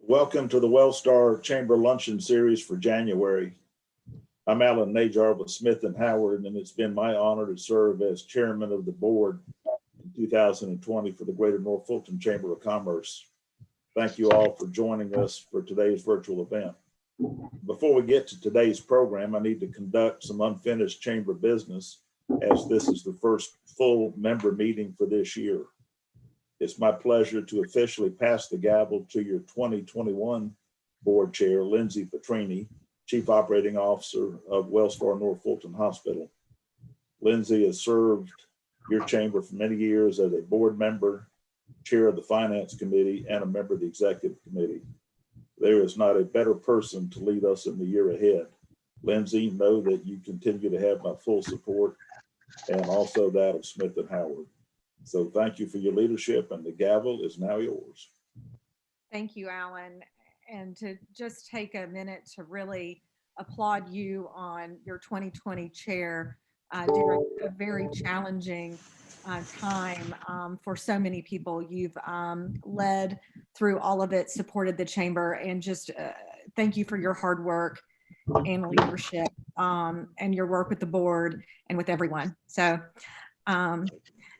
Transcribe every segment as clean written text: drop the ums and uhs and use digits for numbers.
Welcome to the Wellstar Chamber Luncheon Series for January. I'm Alan Najar with Smith & Howard, and it's been my honor to serve as chairman of the board in 2020 for the Greater North Fulton Chamber of Commerce. Thank you all for joining us for today's virtual event. Before we get to today's program, I need to conduct some unfinished chamber business, as this is the first full member meeting for this year. It's my pleasure to officially pass the gavel to your 2021 board chair, Lindsay Petrini, Chief Operating Officer of Wellstar North Fulton Hospital. Lindsay has served your chamber for many years as a board member, chair of the Finance Committee, and a member of the Executive Committee. There is not a better person to lead us in the year ahead. Lindsay, know that you continue to have my full support and also that of Smith & Howard. So thank you for your leadership, and the gavel is now yours. Thank you, Alan. And to just take a minute to really applaud you on your 2020 chair during a very challenging time for so many people. You've led through all of it, supported the chamber, and just thank you for your hard work and leadership and your work with the board and with everyone. So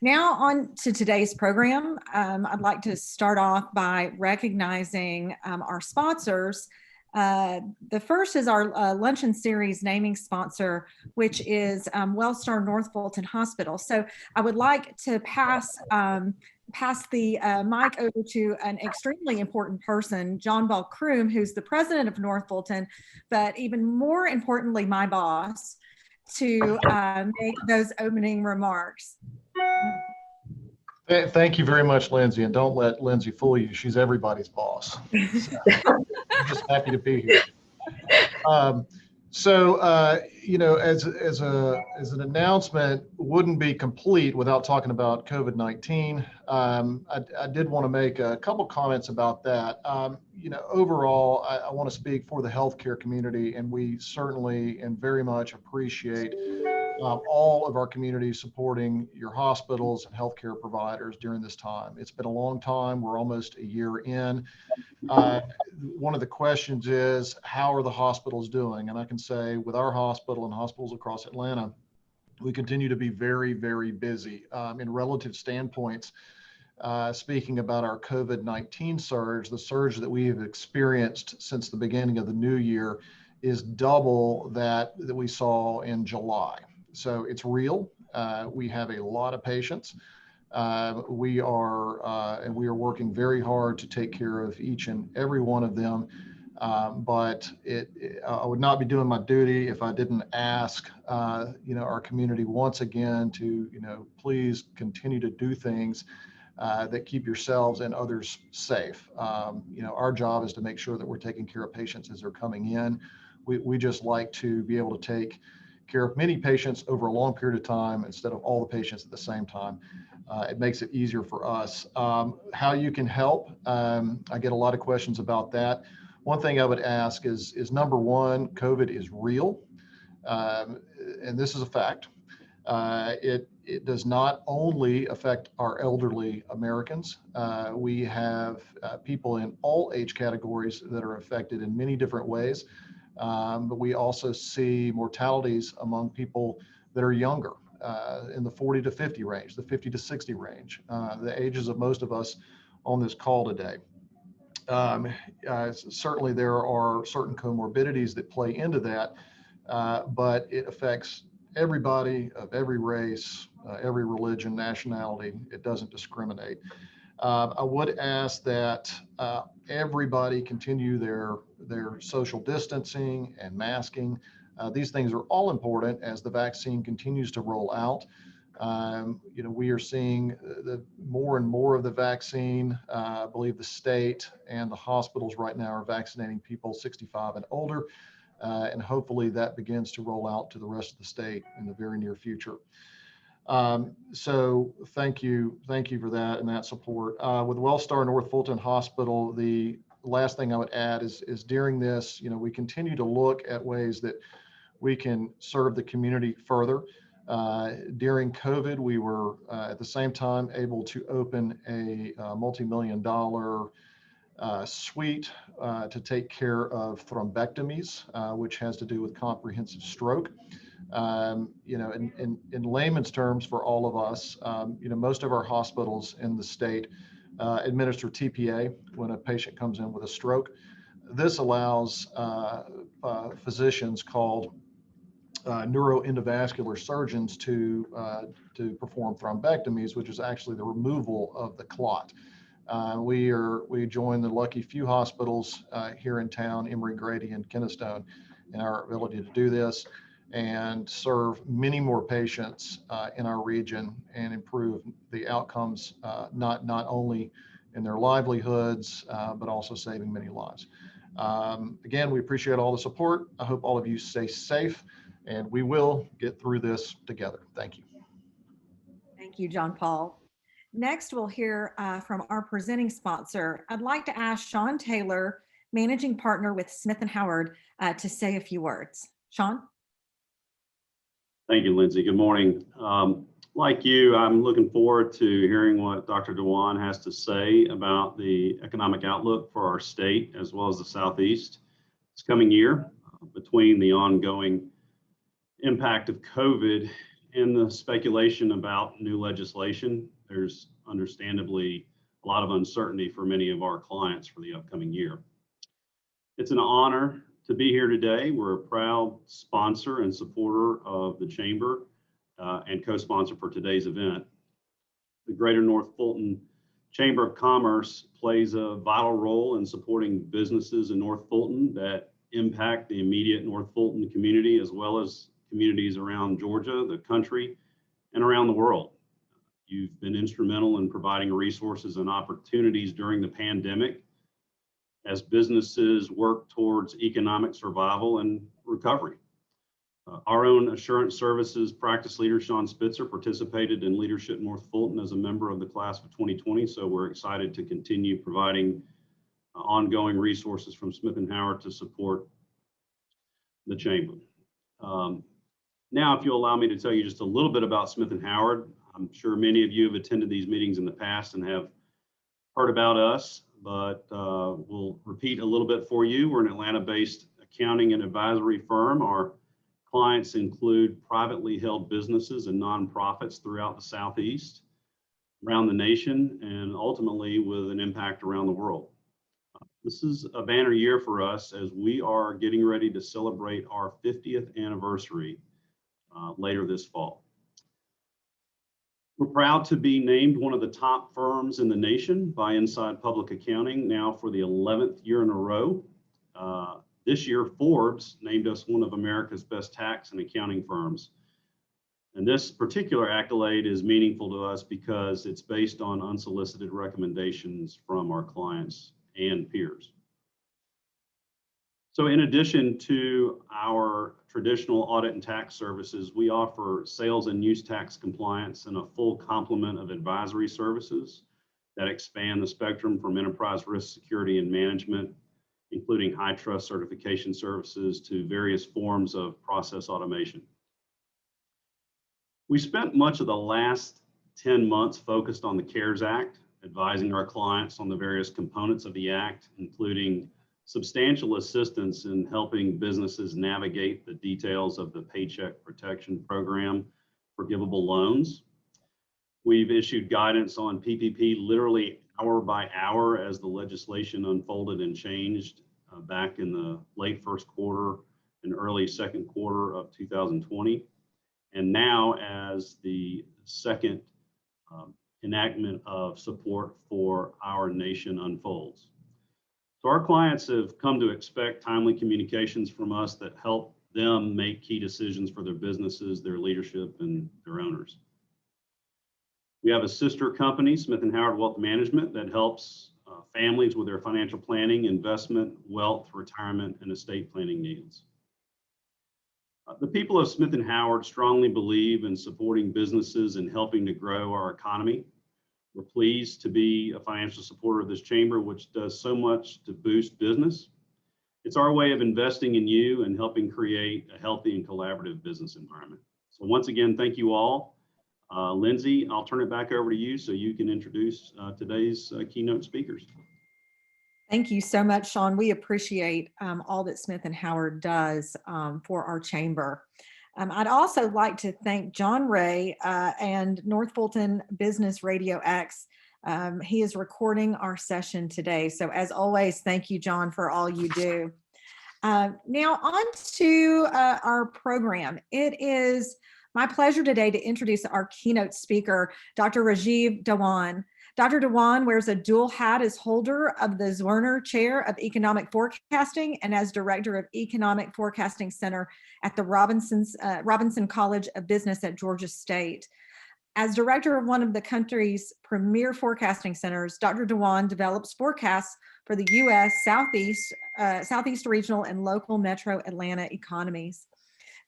now on to today's program. I'd like to start off by recognizing our sponsors. The first is our Luncheon Series naming sponsor, which is Wellstar North Fulton Hospital. So I would like to pass the mic over to an extremely important person, John Ball Kroom, who's the president of North Fulton, but even more importantly, my boss, to make those opening remarks. Thank you very much, Lindsay, and don't let Lindsay fool you. She's everybody's boss. So, I'm just happy to be here. You know, as an announcement, wouldn't be complete without talking about COVID-19. I did want to make a couple comments about that. You know, overall, I want to speak for the healthcare community, and we certainly and very much appreciate all of our communities supporting your hospitals and healthcare providers during this time. It's been a long time. We're almost a year in. One of the questions is, how are the hospitals doing? And I can say with our hospital and hospitals across Atlanta, we continue to be very, very busy. In relative standpoints, speaking about our COVID-19 surge, the surge that we have experienced since the beginning of the new year is double that we saw in July. So it's real. We have a lot of patients. We are working very hard to take care of each and every one of them. But I would not be doing my duty if I didn't ask, you know, our community once again to, you know, please continue to do things that keep yourselves and others safe. You know, our job is to make sure that we're taking care of patients as they're coming in. We just like to be able to take care of many patients over a long period of time instead of all the patients at the same time. It makes it easier for us. How you can help, I get a lot of questions about that. One thing I would ask is number one, COVID is real, and this is a fact. It does not only affect our elderly Americans. We have people in all age categories that are affected in many different ways. But we also see mortalities among people that are younger, in the 40 to 50 range, the 50 to 60 range, the ages of most of us on this call today. Certainly there are certain comorbidities that play into that, but it affects everybody of every race, every religion, nationality. It doesn't discriminate. I would ask that everybody continue their social distancing and masking. These things are all important as the vaccine continues to roll out. You know, we are seeing more and more of the vaccine. I believe the state and the hospitals right now are vaccinating people 65 and older, and hopefully that begins to roll out to the rest of the state in the very near future. So thank you for that and that support. With Wellstar North Fulton Hospital, the last thing I would add is during this, you know, we continue to look at ways that we can serve the community further. During COVID, we were at the same time able to open a multi-million-dollar suite to take care of thrombectomies, which has to do with comprehensive stroke. In layman's terms for all of us, most of our hospitals in the state administer TPA when a patient comes in with a stroke. This allows physicians called neuroendovascular surgeons to perform thrombectomies, which is actually the removal of the clot. We join the lucky few hospitals here in town, Emory, Grady, and Kennestone, in our ability to do this and serve many more patients in our region and improve the outcomes, not only in their livelihoods, but also saving many lives. Again, we appreciate all the support. I hope all of you stay safe, and we will get through this together. Thank you. Thank you, John Paul. Next, we'll hear from our presenting sponsor. I'd like to ask Sean Taylor, managing partner with Smith & Howard, to say a few words. Sean? Thank you, Lindsay. Good morning. Like you, I'm looking forward to hearing what Dr. Dhawan has to say about the economic outlook for our state as well as the Southeast this coming year. Between the ongoing impact of COVID and the speculation about new legislation, there's understandably a lot of uncertainty for many of our clients for the upcoming year. It's an honor to be here today. We're a proud sponsor and supporter of the Chamber and co-sponsor for today's event. The Greater North Fulton Chamber of Commerce plays a vital role in supporting businesses in North Fulton that impact the immediate North Fulton community, as well as communities around Georgia, the country, and around the world. You've been instrumental in providing resources and opportunities during the pandemic as businesses work towards economic survival and recovery. Our own assurance services practice leader, Sean Spitzer, participated in Leadership North Fulton as a member of the class of 2020, so we're excited to continue providing ongoing resources from Smith & Howard to support the Chamber. Now, if you'll allow me to tell you just a little bit about Smith & Howard. I'm sure many of you have attended these meetings in the past and have heard about us, but we'll repeat a little bit for you. We're an Atlanta-based accounting and advisory firm. Our clients include privately held businesses and nonprofits throughout the Southeast, around the nation, and ultimately with an impact around the world. This is a banner year for us as we are getting ready to celebrate our 50th anniversary later this fall. We're proud to be named one of the top firms in the nation by Inside Public Accounting now for the 11th year in a row. This year, Forbes named us one of America's best tax and accounting firms. And this particular accolade is meaningful to us because it's based on unsolicited recommendations from our clients and peers. So in addition to our traditional audit and tax services, we offer sales and use tax compliance and a full complement of advisory services that expand the spectrum from enterprise risk security and management, including high trust certification services, to various forms of process automation. We spent much of the last 10 months focused on the CARES Act, advising our clients on the various components of the act, including substantial assistance in helping businesses navigate the details of the Paycheck Protection Program forgivable loans. We've issued guidance on PPP literally hour by hour as the legislation unfolded and changed back in the late first quarter and early second quarter of 2020. And now as the second enactment of support for our nation unfolds. So our clients have come to expect timely communications from us that help them make key decisions for their businesses, their leadership, and their owners. We have a sister company, Smith & Howard Wealth Management, that helps families with their financial planning, investment, wealth, retirement, and estate planning needs. The people of Smith & Howard strongly believe in supporting businesses and helping to grow our economy. We're pleased to be a financial supporter of this chamber, which does so much to boost business. It's our way of investing in you and helping create a healthy and collaborative business environment. So once again, thank you all. Lindsay, I'll turn it back over to you so you can introduce today's keynote speakers. Thank you so much, Sean. We appreciate all that Smith and Howard does for our chamber. I'd also like to thank John Ray and North Fulton Business Radio X. He is recording our session today. So as always, thank you, John, for all you do. Now on to our program. It is my pleasure today to introduce our keynote speaker, Dr. Rajeev Dhawan. Dr. Dhawan wears a dual hat as holder of the Zwerner Chair of Economic Forecasting and as Director of Economic Forecasting Center at the Robinson College of Business at Georgia State. As director of one of the country's premier forecasting centers, Dr. Dhawan develops forecasts for the U.S. Southeast regional and local metro Atlanta economies.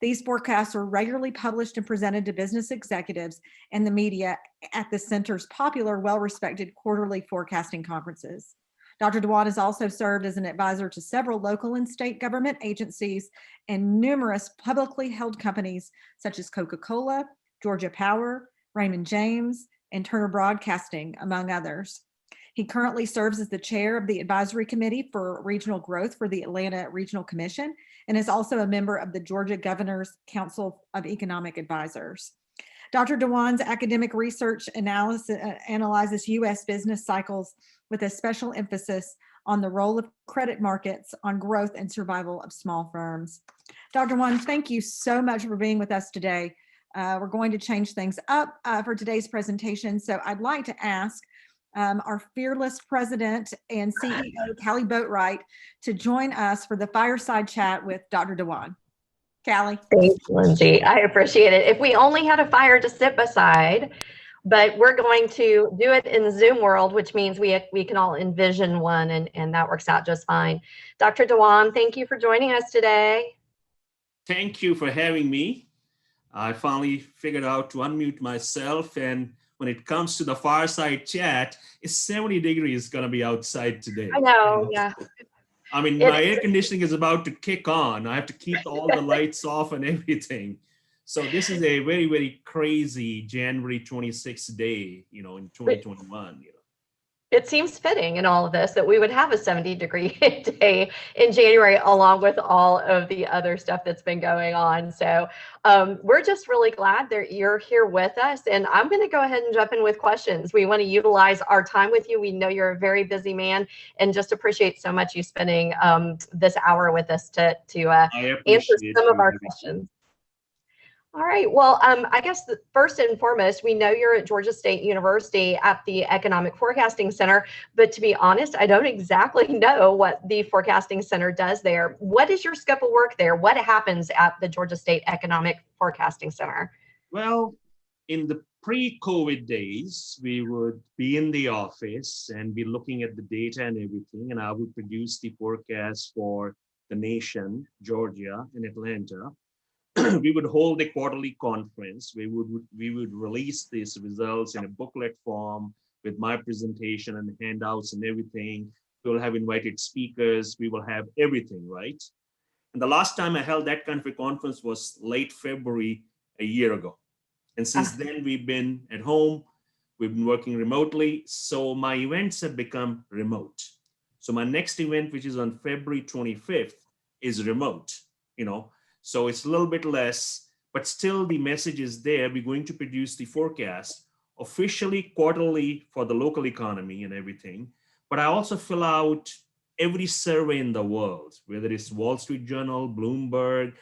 These forecasts are regularly published and presented to business executives and the media at the center's popular, well-respected quarterly forecasting conferences. Dr. Dhawan has also served as an advisor to several local and state government agencies and numerous publicly held companies such as Coca-Cola, Georgia Power, Raymond James, and Turner Broadcasting, among others. He currently serves as the chair of the Advisory Committee for Regional Growth for the Atlanta Regional Commission and is also a member of the Georgia Governor's Council of Economic Advisors. Dr. Dhawan's academic research analyzes U.S. business cycles with a special emphasis on the role of credit markets on growth and survival of small firms. Dr. Dhawan, thank you so much for being with us today. We're going to change things up for today's presentation. So I'd like to ask our fearless president and CEO, Callie Boatwright, to join us for the fireside chat with Dr. Dhawan. Callie. Thanks, Lindsay. I appreciate it. If we only had a fire to sit beside, but we're going to do it in the Zoom world, which means we can all envision one, and that works out just fine. Dr. Dhawan, thank you for joining us today. Thank you for having me. I finally figured out to unmute myself, and when it comes to the fireside chat, it's 70 degrees going to be outside today. I know, yeah. I mean, my air conditioning is about to kick on. I have to keep all the lights off and everything. So this is a very, very crazy January 26th day, in 2021. It seems fitting in all of this that we would have a 70-degree day in January, along with all of the other stuff that's been going on. So we're just really glad that you're here with us. And I'm going to go ahead and jump in with questions. We want to utilize our time with you. We know you're a very busy man, and just appreciate so much you spending this hour with us to answer some of our questions. All right. Well, I guess first and foremost, we know you're at Georgia State University at the Economic Forecasting Center, but to be honest, I don't exactly know what the Forecasting Center does there. What is your scope of work there? What happens at the Georgia State Economic Forecasting Center? Well, in the pre-COVID days, we would be in the office and be looking at the data and everything, and I would produce the forecast for the nation, Georgia and Atlanta. We would hold a quarterly conference. We would release these results in a booklet form with my presentation and handouts and everything. We will have invited speakers. We will have everything, right? And the last time I held that kind of a conference was late February a year ago. And since then, we've been at home. We've been working remotely. So my events have become remote. So my next event, which is on February 25th, is remote, So it's a little bit less, but still the message is there. We're going to produce the forecast officially quarterly for the local economy and everything. But I also fill out every survey in the world, whether it's Wall Street Journal, Bloomberg,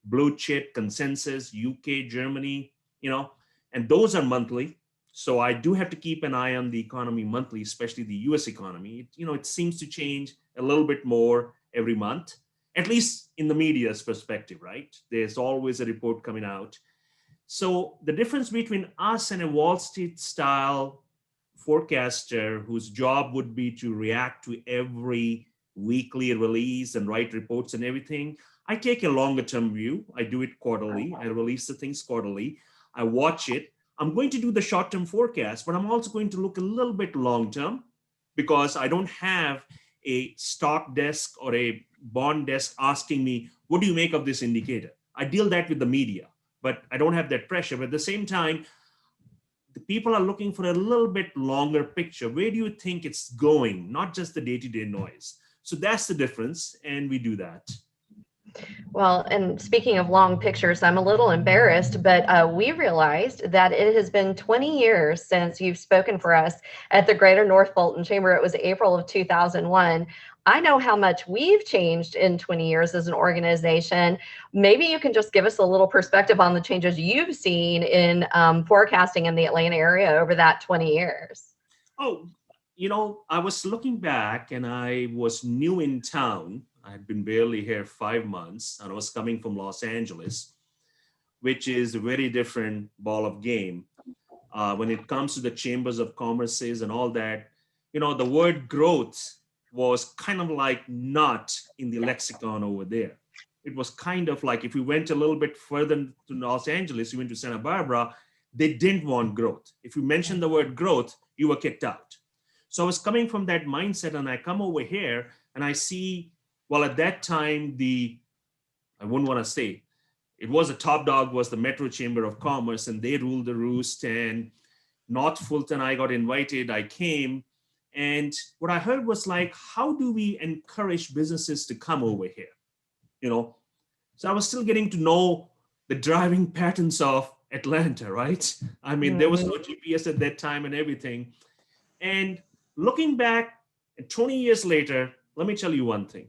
Blue Chip, Consensus, UK, Germany, and those are monthly. So I do have to keep an eye on the economy monthly, especially the US economy. It seems to change a little bit more every month. At least in the media's perspective, right? There's always a report coming out. So the difference between us and a Wall Street style forecaster whose job would be to react to every weekly release and write reports and everything, I take a longer term view. I do it quarterly. I release the things quarterly. I watch it. I'm going to do the short term forecast, but I'm also going to look a little bit long term because I don't have a stock desk or a bond desk asking me, what do you make of this indicator? I deal that with the media, but I don't have that pressure. But at the same time, the people are looking for a little bit longer picture. Where do you think it's going? Not just the day-to-day noise. So that's the difference, and we do that. Well, and speaking of long pictures, I'm a little embarrassed, but we realized that it has been 20 years since you've spoken for us at the Greater North Fulton Chamber. It was April of 2001. I know how much we've changed in 20 years as an organization. Maybe you can just give us a little perspective on the changes you've seen in forecasting in the Atlanta area over that 20 years. Oh, I was looking back and I was new in town. I had been barely here 5 months and I was coming from Los Angeles, which is a very different ball of game. When it comes to the chambers of commerces and all that, the word growth was kind of like not in the lexicon over there. It was kind of like if you went a little bit further to Los Angeles, you went to Santa Barbara, they didn't want growth. If you mentioned the word growth, you were kicked out. So I was coming from that mindset and I come over here and I see, well, at that time, I wouldn't want to say, it was a top dog was the Metro Chamber of Commerce and they ruled the roost, and North Fulton, I got invited, I came. And what I heard was like, how do we encourage businesses to come over here? So I was still getting to know the driving patterns of Atlanta, right? I mean, there was no GPS at that time and everything. And looking back 20 years later, let me tell you one thing.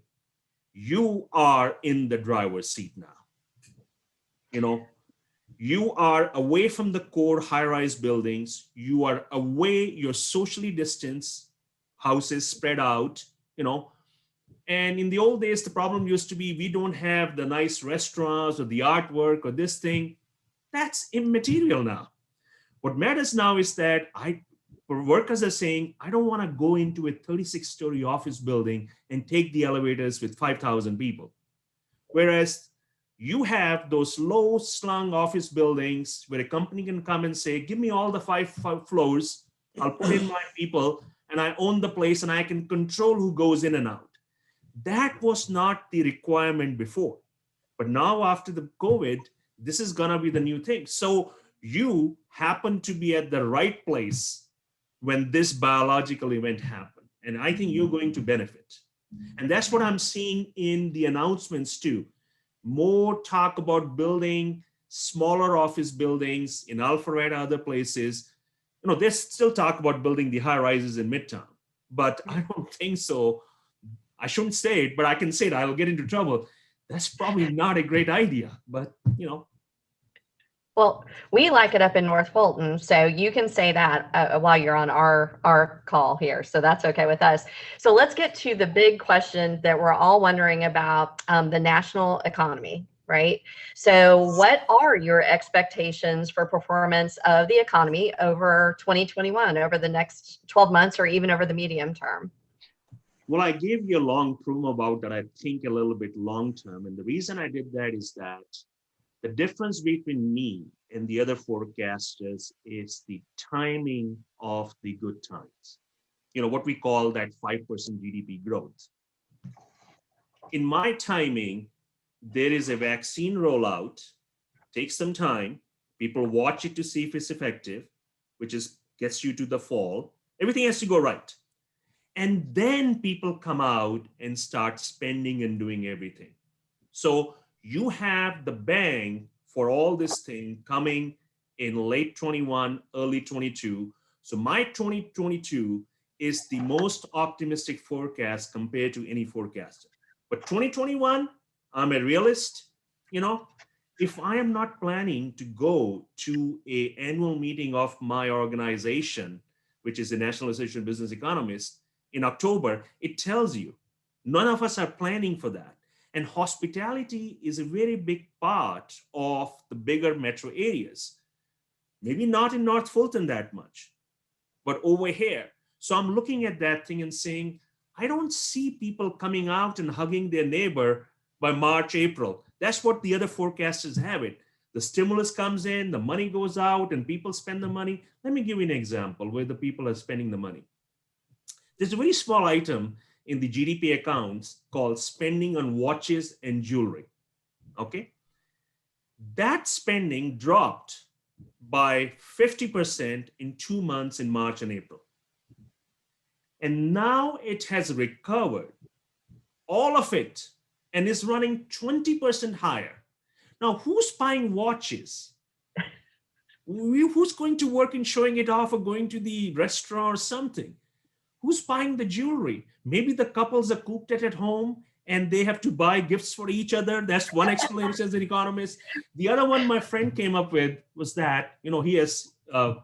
You are in the driver's seat now. You are away from the core high-rise buildings. You are away, you're socially distanced, houses spread out, And in the old days, the problem used to be we don't have the nice restaurants or the artwork or this thing. That's immaterial now. What matters now is that workers are saying, I don't want to go into a 36-story office building and take the elevators with 5,000 people. Whereas you have those low-slung office buildings where a company can come and say, give me all the five floors, I'll put in my people, and I own the place and I can control who goes in and out. That was not the requirement before. But now after the COVID, this is gonna be the new thing. So you happen to be at the right place when this biological event happened. And I think you're going to benefit. And that's what I'm seeing in the announcements too. More talk about building smaller office buildings in Alpharetta, other places. They still talk about building the high rises in Midtown, but I don't think so. I shouldn't say it, but I can say it. I'll get into trouble. That's probably not a great idea, but Well, we like it up in North Fulton, so you can say that while you're on our call here. So that's okay with us. So let's get to the big question that we're all wondering about, the national economy, right? So what are your expectations for performance of the economy over 2021, over the next 12 months or even over the medium term? Well, I gave you a long promo about that. I think a little bit long term. And the reason I did that is that the difference between me and the other forecasters is the timing of the good times. What we call that 5% GDP growth. In my timing, there is a vaccine rollout, takes some time. People watch it to see if it's effective, which gets you to the fall. Everything has to go right. And then people come out and start spending and doing everything. So you have the bang for all this thing coming in late 21, early 22. So my 2022 is the most optimistic forecast compared to any forecaster. But 2021, I'm a realist. If I am not planning to go to an annual meeting of my organization, which is the National Association of Business Economists, in October, it tells you none of us are planning for that. And hospitality is a very big part of the bigger metro areas. Maybe not in North Fulton that much, but over here. So I'm looking at that thing and saying, I don't see people coming out and hugging their neighbor by March, April. That's what the other forecasters have it. The stimulus comes in, the money goes out, and people spend the money. Let me give you an example where the people are spending the money. There's a very small item in the GDP accounts called spending on watches and jewelry. Okay. That spending dropped by 50% in 2 months in March and April. And now it has recovered all of it and is running 20% higher. Now, who's buying watches? Who's going to work in showing it off or going to the restaurant or something? Who's buying the jewelry? Maybe the couples are cooped at home and they have to buy gifts for each other. That's one explanation as an economist. The other one my friend came up with was that, he has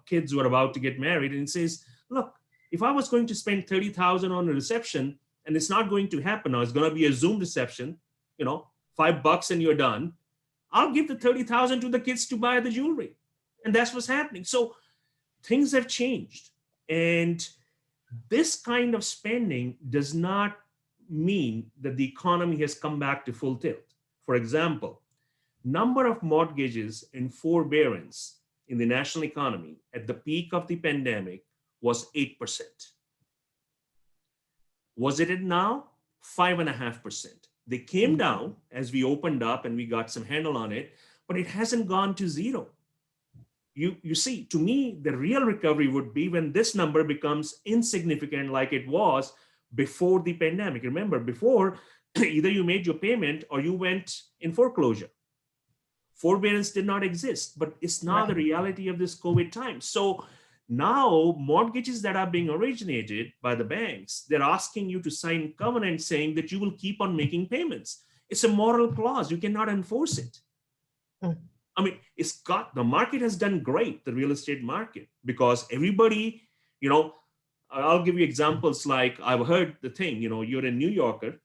kids who are about to get married, and he says, look, if I was going to spend 30,000 on a reception and it's not going to happen now, it's going to be a Zoom reception, $5 and you're done. I'll give the 30,000 to the kids to buy the jewelry. And that's what's happening. So things have changed. And this kind of spending does not mean that the economy has come back to full tilt. For example, number of mortgages in forbearance in the national economy at the peak of the pandemic was 8%. Was it now? 5.5%. They came down as we opened up and we got some handle on it, but it hasn't gone to zero. You see, to me, the real recovery would be when this number becomes insignificant like it was before the pandemic. Remember, before, either you made your payment or you went in foreclosure. Forbearance did not exist, but it's now the reality of this COVID time. So now mortgages that are being originated by the banks, they're asking you to sign covenants saying that you will keep on making payments. It's a moral clause. You cannot enforce it. I mean, the market has done great, the real estate market, because everybody, I'll give you examples like I've heard the thing, you're a New Yorker,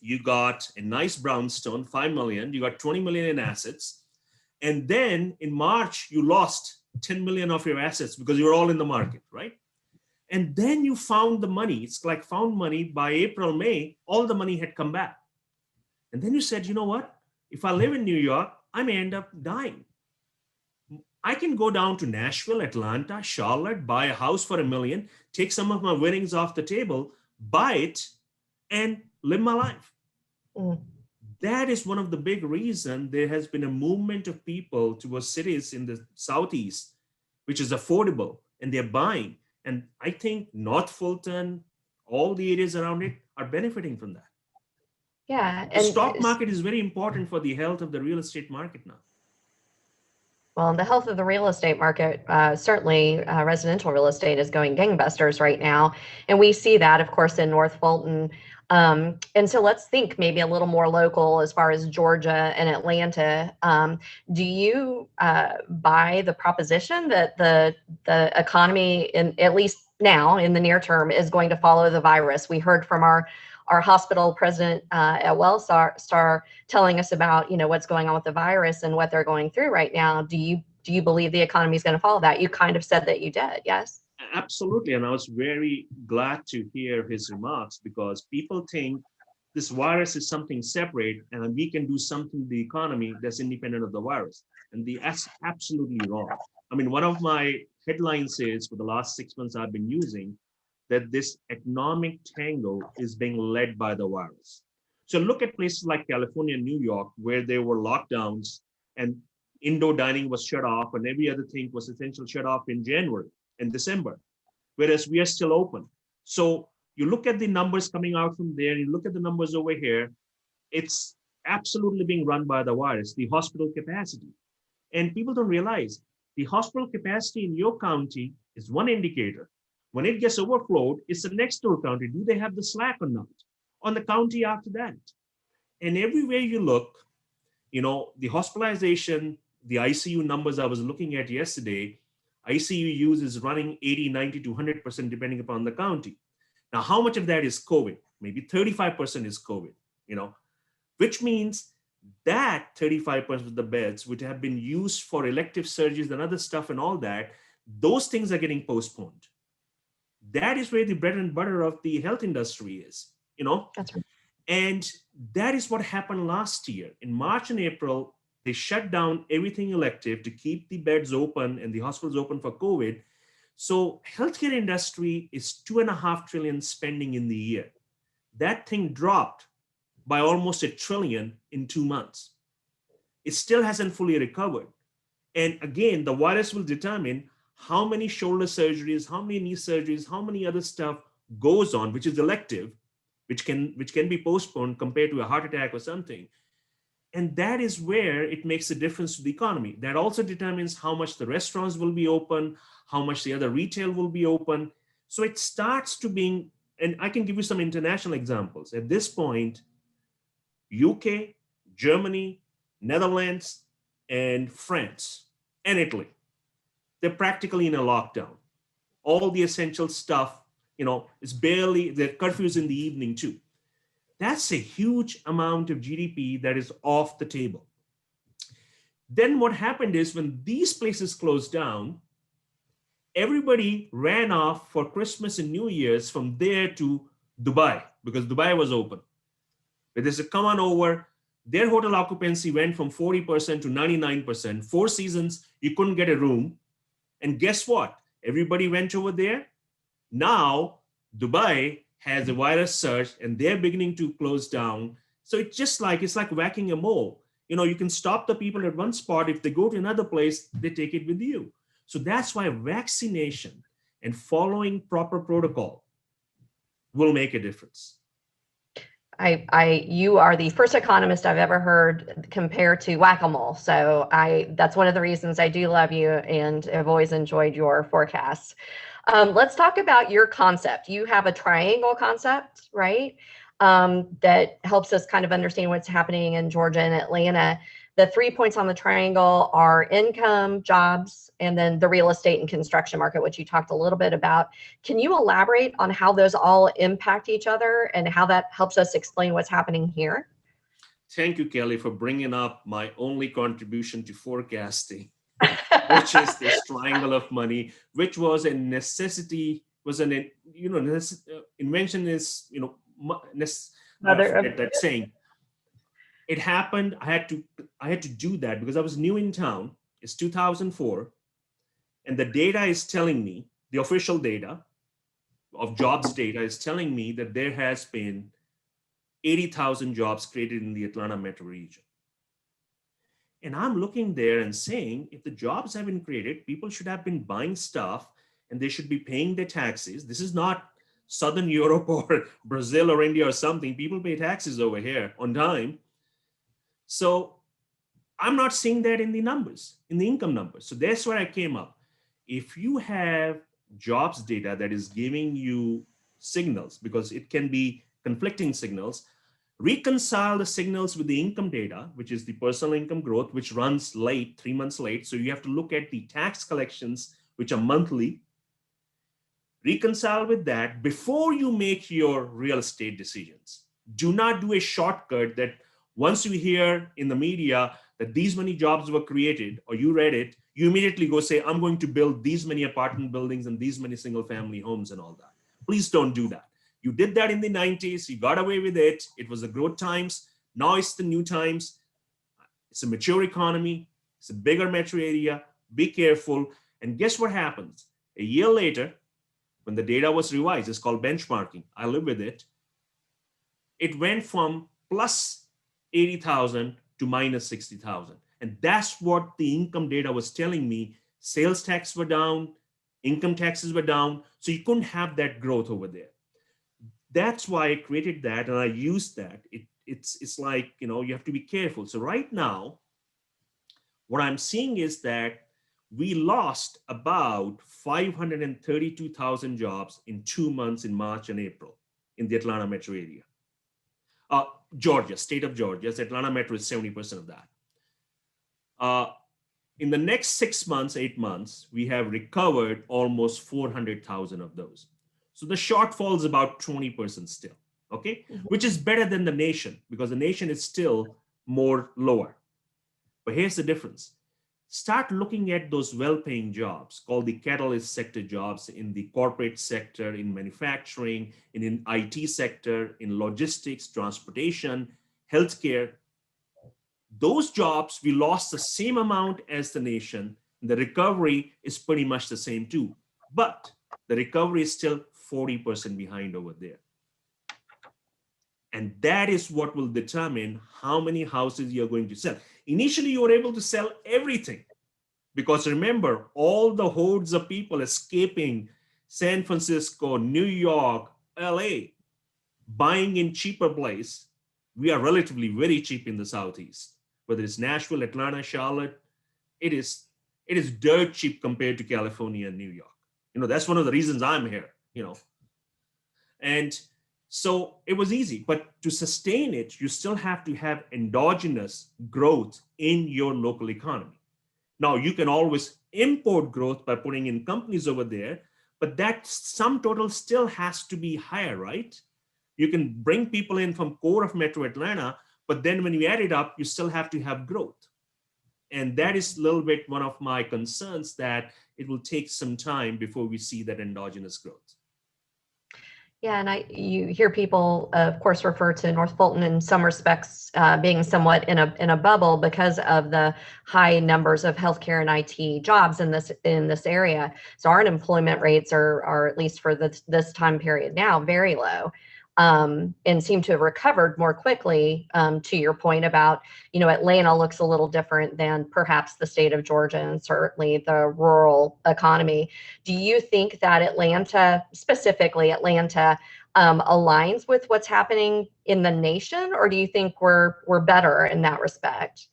you got a nice brownstone, 5 million, you got 20 million in assets. And then in March, you lost 10 million of your assets because you were all in the market, right? And then you found the money. It's like found money by April, May, all the money had come back. And then you said, you know what? If I live in New York, I may end up dying. I can go down to Nashville, Atlanta, Charlotte, buy a house for $1 million, take some of my winnings off the table, buy it, and live my life. That is one of the big reasons there has been a movement of people towards cities in the Southeast, which is affordable, and they're buying. And I think North Fulton, all the areas around it are benefiting from that. Yeah. The stock market is very important for the health of the real estate market now. Well, the health of the real estate market, certainly residential real estate is going gangbusters right now. And we see that, of course, in North Fulton. And so let's think maybe a little more local as far as Georgia and Atlanta. Do you buy the proposition that the economy, at least now in the near term, is going to follow the virus? We heard from our hospital president at Wellstar telling us about, what's going on with the virus and what they're going through right now. Do you believe the economy is going to follow that? You kind of said that you did, yes? Absolutely. And I was very glad to hear his remarks, because people think this virus is something separate and we can do something to the economy that's independent of the virus. And that's absolutely wrong. I mean, one of my headlines is, for the last 6 months I've been using, that this economic tango is being led by the virus. So look at places like California and New York, where there were lockdowns and indoor dining was shut off and every other thing was essentially shut off in January and December, whereas we are still open. So you look at the numbers coming out from there, you look at the numbers over here, it's absolutely being run by the virus, the hospital capacity. And people don't realize the hospital capacity in your county is one indicator. When it gets overflowed, it's the next door county. Do they have the slack or not? On the county after that. And everywhere you look, the hospitalization, the ICU numbers I was looking at yesterday, ICU use is running 80, 90 to 100% depending upon the county. Now, how much of that is COVID? Maybe 35% is COVID, which means that 35% of the beds which have been used for elective surgeries and other stuff and all that, those things are getting postponed. That is where the bread and butter of the health industry is, That's right. And that is what happened last year. In March and April, they shut down everything elective to keep the beds open and the hospitals open for COVID. So healthcare industry is $2.5 trillion spending in the year. That thing dropped by almost $1 trillion in 2 months. It still hasn't fully recovered. And again, the virus will determine how many shoulder surgeries, how many knee surgeries, how many other stuff goes on, which is elective, which can be postponed compared to a heart attack or something. And that is where it makes a difference to the economy. That also determines how much the restaurants will be open, how much the other retail will be open. So it starts to being, and I can give you some international examples. At this point, UK, Germany, Netherlands, and France, and Italy, they're practically in a lockdown. All the essential stuff, it's barely, the curfews in the evening too. That's a huge amount of GDP that is off the table. Then what happened is when these places closed down, everybody ran off for Christmas and New Year's from there to Dubai because Dubai was open. But they said, come on over. Their hotel occupancy went from 40% to 99%. 4 seasons, you couldn't get a room. And guess what? Everybody went over there. Now, Dubai has a virus surge and they're beginning to close down. So it's like whacking a mole. You can stop the people at one spot. If they go to another place, they take it with you. So that's why vaccination and following proper protocol will make a difference. You are the first economist I've ever heard compare to whack-a-mole. So that's one of the reasons I do love you and have always enjoyed your forecasts. Let's talk about your concept. You have a triangle concept, right? That helps us kind of understand what's happening in Georgia and Atlanta. The 3 points on the triangle are income, jobs, and then the real estate and construction market, which you talked a little bit about. Can you elaborate on how those all impact each other and how that helps us explain what's happening here? Thank you, Kelly, for bringing up my only contribution to forecasting, which is this triangle of money, which was a necessity, invention is, that saying. It happened, I had to do that because I was new in town. It's 2004. And the data is telling me, the official data of jobs data is telling me that there has been 80,000 jobs created in the Atlanta metro region. And I'm looking there and saying, if the jobs have been created, people should have been buying stuff and they should be paying their taxes. This is not Southern Europe or Brazil or India or something. People pay taxes over here on time. So I'm not seeing that in the numbers, in the income numbers. So that's where I came up. If you have jobs data that is giving you signals, because it can be conflicting signals, reconcile the signals with the income data, which is the personal income growth, which runs late, 3 months late. So you have to look at the tax collections, which are monthly. Reconcile with that before you make your real estate decisions. Do not do a shortcut that once you hear in the media that these many jobs were created, or you read it, you immediately go say, I'm going to build these many apartment buildings and these many single family homes and all that. Please don't do that. You did that in the 90s. You got away with it. It was the growth times. Now it's the new times. It's a mature economy. It's a bigger metro area. Be careful. And guess what happens? A year later, when the data was revised, it's called benchmarking. I live with it. It went from plus 80,000 to minus 60,000. And that's what the income data was telling me. Sales tax were down, income taxes were down. So you couldn't have that growth over there. That's why I created that and I used that. It's like, you have to be careful. So right now, what I'm seeing is that we lost about 532,000 jobs in 2 months in March and April in the Atlanta metro area. Georgia, state of Georgia, Atlanta metro is 70% of that. In the next 6 months, 8 months, we have recovered almost 400,000 of those. So the shortfall is about 20% still, okay? Which is better than the nation because the nation is still more lower. But here's the difference. Start looking at those well-paying jobs called the catalyst sector jobs in the corporate sector, in manufacturing, in IT sector, in logistics, transportation, healthcare. Those jobs, we lost the same amount as the nation. The recovery is pretty much the same too. But the recovery is still 40% behind over there. And that is what will determine how many houses you're going to sell. Initially, you were able to sell everything. Because remember, all the hordes of people escaping San Francisco, New York, LA, buying in cheaper place. We are relatively very cheap in the Southeast, whether it's Nashville, Atlanta, Charlotte, it is dirt cheap compared to California and New York. That's one of the reasons I'm here, And so it was easy, but to sustain it, you still have to have endogenous growth in your local economy. Now, you can always import growth by putting in companies over there, but that sum total still has to be higher, right? You can bring people in from core of Metro Atlanta, but then when you add it up, you still have to have growth. And that is a little bit one of my concerns, that it will take some time before we see that endogenous growth. Yeah, and you hear people, of course, refer to North Fulton in some respects being somewhat in a bubble because of the high numbers of healthcare and IT jobs in this area. So our unemployment rates are at least for this time period now very low, and seem to have recovered more quickly. To your point about, Atlanta looks a little different than perhaps the state of Georgia and certainly the rural economy. Do you think that specifically Atlanta, aligns with what's happening in the nation, or do you think we're better in that respect?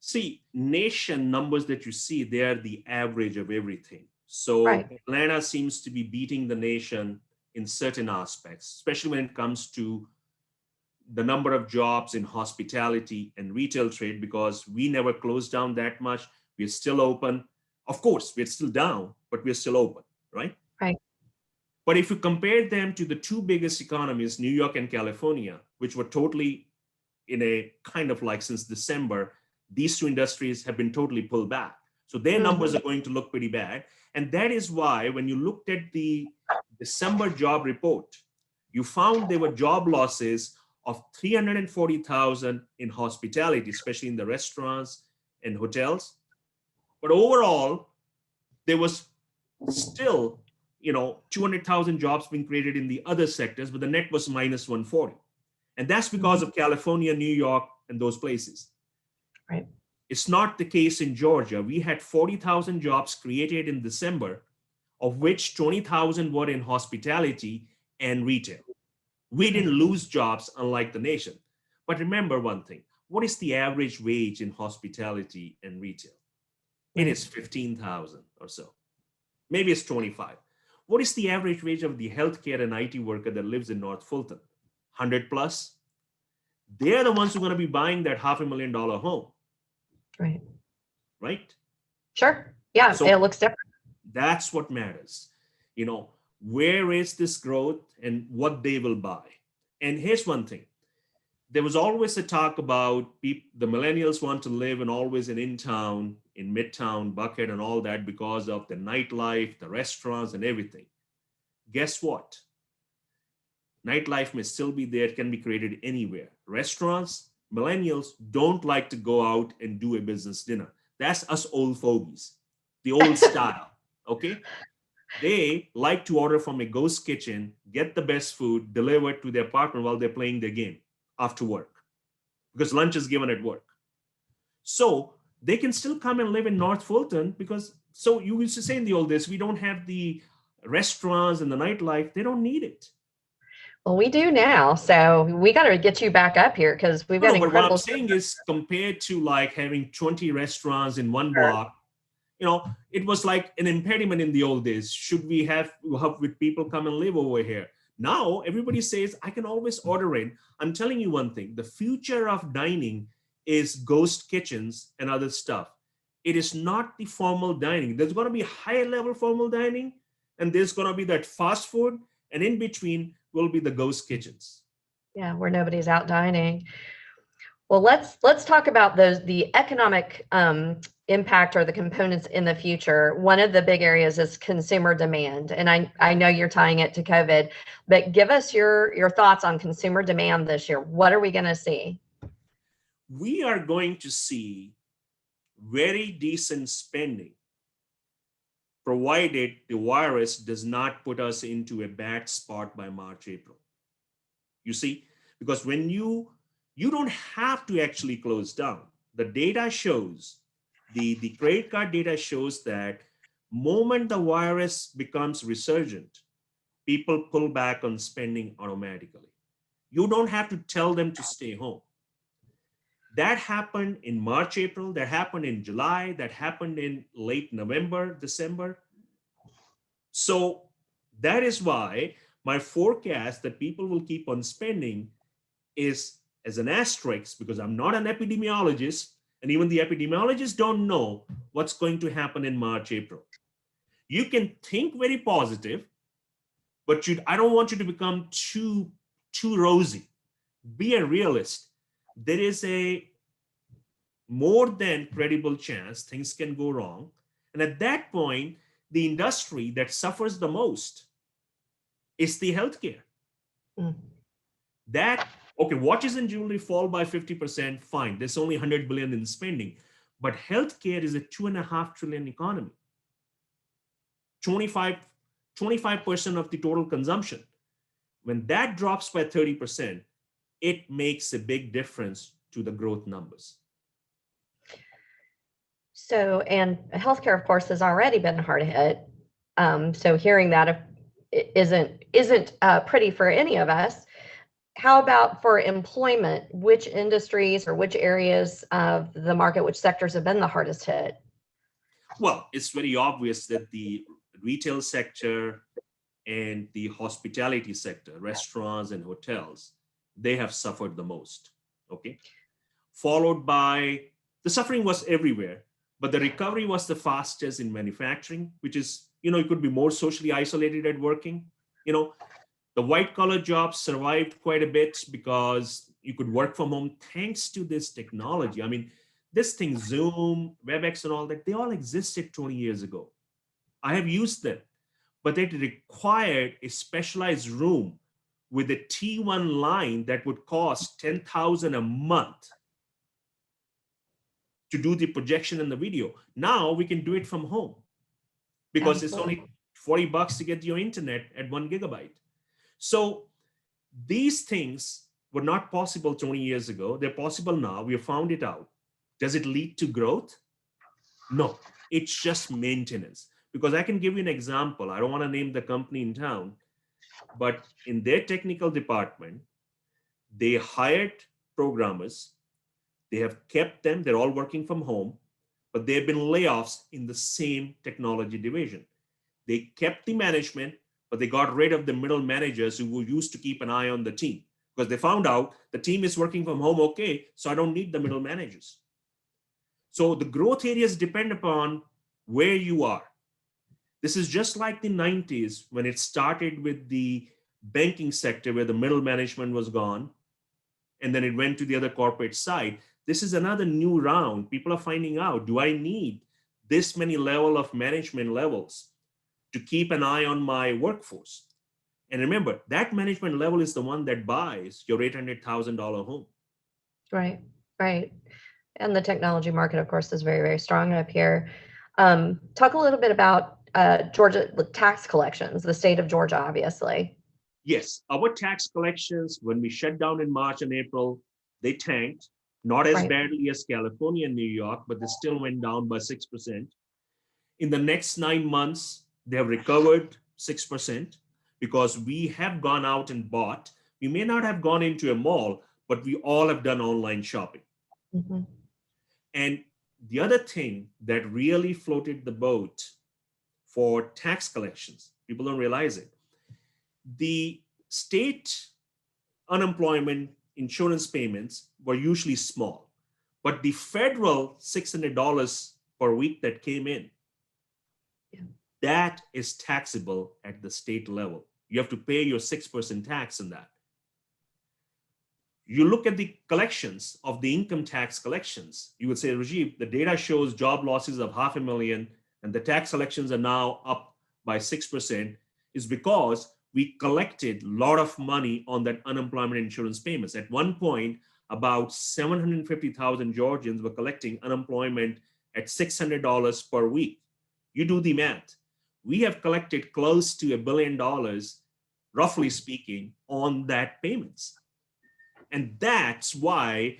See, nation numbers that you see, they are the average of everything. So Right. Atlanta seems to be beating the nation in certain aspects, especially when it comes to the number of jobs in hospitality and retail trade, because we never closed down that much. We're still open. Of course, we're still down, but we're still open, right? Right. But if you compare them to the two biggest economies, New York and California, which were totally in a kind of like since December, these two industries have been totally pulled back. So their numbers are going to look pretty bad. And that is why when you looked at the December job report, you found there were job losses of 340,000 in hospitality, especially in the restaurants and hotels. But overall, there was still, 200,000 jobs being created in the other sectors, but the net was minus 140. And that's because of California, New York, and those places. Right. It's not the case in Georgia. We had 40,000 jobs created in December, of which 20,000 were in hospitality and retail. We didn't lose jobs, unlike the nation. But remember one thing, what is the average wage in hospitality and retail? It is 15,000 or so. Maybe it's 25. What is the average wage of the healthcare and IT worker that lives in North Fulton? 100 plus? They're the ones who are going to be buying that $500,000 home. Right. Right? Sure. Yeah, So it looks different. that's what matters. Where is this growth and what they will buy? And here's one thing. There was always a talk about the millennials want to live always in town, in Midtown, Buckhead, and all that because of the nightlife, the restaurants, and everything. Guess what? Nightlife may still be there. It can be created anywhere. Restaurants, millennials don't like to go out and do a business dinner. That's us old fogies, the old style, okay? They like to order from a ghost kitchen, get the best food delivered to their partner while they're playing their game after work, because lunch is given at work. So they can still come and live in North Fulton so you used to say in the old days, we don't have the restaurants and the nightlife. They don't need it. Well, we do now. So we got to get you back up here because we've got But what incredible. I'm saying is, compared to like having 20 restaurants in one block, it was like an impediment in the old days. Should we have with people come and live over here? Now everybody says, I can always order in. I'm telling you one thing, the future of dining is ghost kitchens and other stuff. It is not the formal dining. There's going to be higher level formal dining, and there's going to be that fast food, and in between will be the ghost kitchens. Yeah, where nobody's out dining. Well, let's talk about the economic impact or the components in the future. One of the big areas is consumer demand, and I know you're tying it to COVID, but give us your thoughts on consumer demand this year. What are we going to see? We are going to see very decent spending, provided the virus does not put us into a bad spot by March, April. You see, because when you don't have to actually close down. The data shows The credit card data shows that moment the virus becomes resurgent, people pull back on spending automatically. You don't have to tell them to stay home. That happened in March, April, that happened in July, that happened in late November, December. So that is why my forecast that people will keep on spending is as an asterisk, because I'm not an epidemiologist, and even the epidemiologists don't know what's going to happen in March, April. You can think very positive, but I don't want you to become too rosy. Be a realist. There is a more than credible chance things can go wrong. And at that point, the industry that suffers the most is the healthcare. Mm. That, okay, watches and jewelry fall by 50%, fine. There's only 100 billion in spending. But healthcare is a 2.5 trillion economy. 25% of the total consumption. When that drops by 30%, it makes a big difference to the growth numbers. So, and healthcare, of course, has already been hard hit. So hearing that isn't pretty for any of us. How about for employment? Which industries or which areas of the market, which sectors have been the hardest hit? Well, it's very obvious that the retail sector and the hospitality sector, restaurants and hotels, they have suffered the most, okay? Followed by, the suffering was everywhere, but the recovery was the fastest in manufacturing, which is, you could be more socially isolated at working. The white collar jobs survived quite a bit because you could work from home thanks to this technology. I mean, this thing, Zoom, WebEx and all that, they all existed 20 years ago. I have used them, but it required a specialized room with a T1 line that would cost $10,000 a month to do the projection and the video. Now we can do it from home because Absolutely. It's only $40 to get your internet at 1 gigabyte. So these things were not possible 20 years ago. They're possible now. We have found it out. Does it lead to growth? No, it's just maintenance. Because I can give you an example. I don't want to name the company in town, but in their technical department, they hired programmers. They have kept them. They're all working from home, but there have been layoffs in the same technology division. They kept the management, but they got rid of the middle managers who used to keep an eye on the team because they found out the team is working from home. Okay, so I don't need the middle managers. So the growth areas depend upon where you are. This is just like the 90s when it started with the banking sector where the middle management was gone, and then it went to the other corporate side. This is another new round. People are finding out, do I need this many level of management levels to keep an eye on my workforce? And remember, that management level is the one that buys your $800,000 home. Right, right. And the technology market, of course, is very, very strong up here. Talk a little bit about Georgia tax collections, the state of Georgia, obviously. Yes, our tax collections, when we shut down in March and April, they tanked, not as Right. badly as California and New York, but they still went down by 6%. In the next 9 months, they have recovered 6% because we have gone out and bought. We may not have gone into a mall, but we all have done online shopping. Mm-hmm. And the other thing that really floated the boat for tax collections, people don't realize it. The state unemployment insurance payments were usually small, but the federal $600 per week that came in, that is taxable at the state level. You have to pay your 6% tax on that. You look at the collections of the income tax collections, you would say, Rajeev, the data shows job losses of 500,000 and the tax collections are now up by 6%, is because we collected a lot of money on that unemployment insurance payments. At one point, about 750,000 Georgians were collecting unemployment at $600 per week. You do the math. We have collected close to $1 billion, roughly speaking, on that payments. And that's why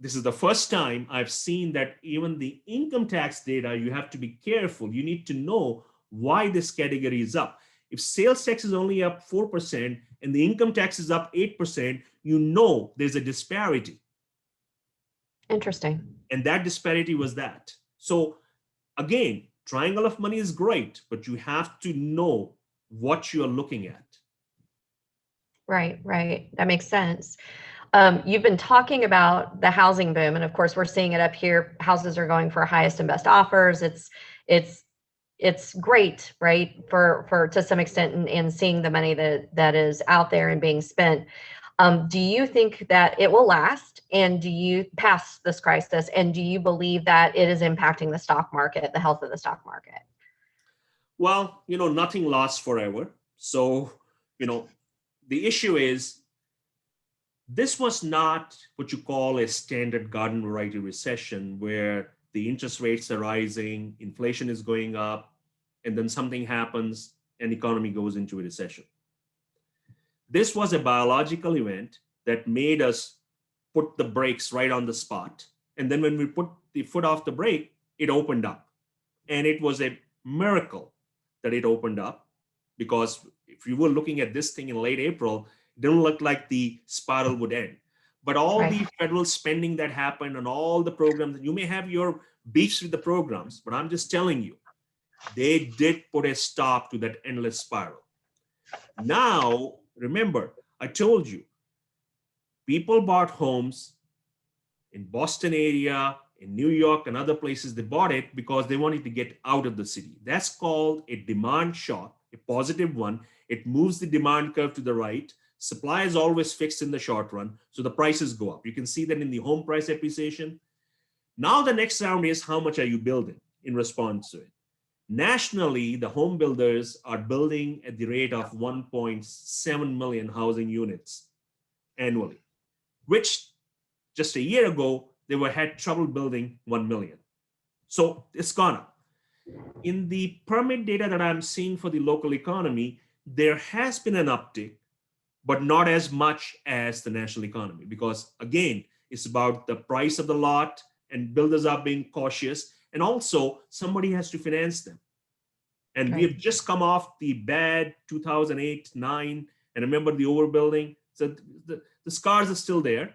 this is the first time I've seen that even the income tax data, you have to be careful. You need to know why this category is up. If sales tax is only up 4% and the income tax is up 8%, you know there's a disparity. Interesting. And that disparity was that. So again, triangle of money is great, but you have to know what you are looking at. Right, right. That makes sense. You've been talking about the housing boom, and of course, we're seeing it up here. Houses are going for highest and best offers. It's great, right? For to some extent, and seeing the money that is out there and being spent. Do you think that it will last? And do you pass this crisis? And do you believe that it is impacting the stock market, the health of the stock market? Well, nothing lasts forever. So, the issue is this was not what you call a standard garden variety recession where the interest rates are rising, inflation is going up, and then something happens and economy goes into a recession. This was a biological event that made us put the brakes right on the spot. And then when we put the foot off the brake, it opened up. And it was a miracle that it opened up, because if you were looking at this thing in late April, it didn't look like the spiral would end. But all Right. the federal spending that happened and all the programs, you may have your beefs with the programs, but I'm just telling you, they did put a stop to that endless spiral. Now, remember, I told you, people bought homes in Boston area, in New York and other places. They bought it because they wanted to get out of the city. That's called a demand shock, a positive one. It moves the demand curve to the right. Supply is always fixed in the short run, so the prices go up. You can see that in the home price appreciation. Now the next round is how much are you building in response to it? Nationally, the home builders are building at the rate of 1.7 million housing units annually, which just a year ago, they had trouble building 1 million. So it's gone up. In the permit data that I'm seeing for the local economy, there has been an uptick, but not as much as the national economy, because again, it's about the price of the lot and builders are being cautious. And also somebody has to finance them. And Right. we have just come off the bad 2008-9, and remember the overbuilding. So the scars are still there.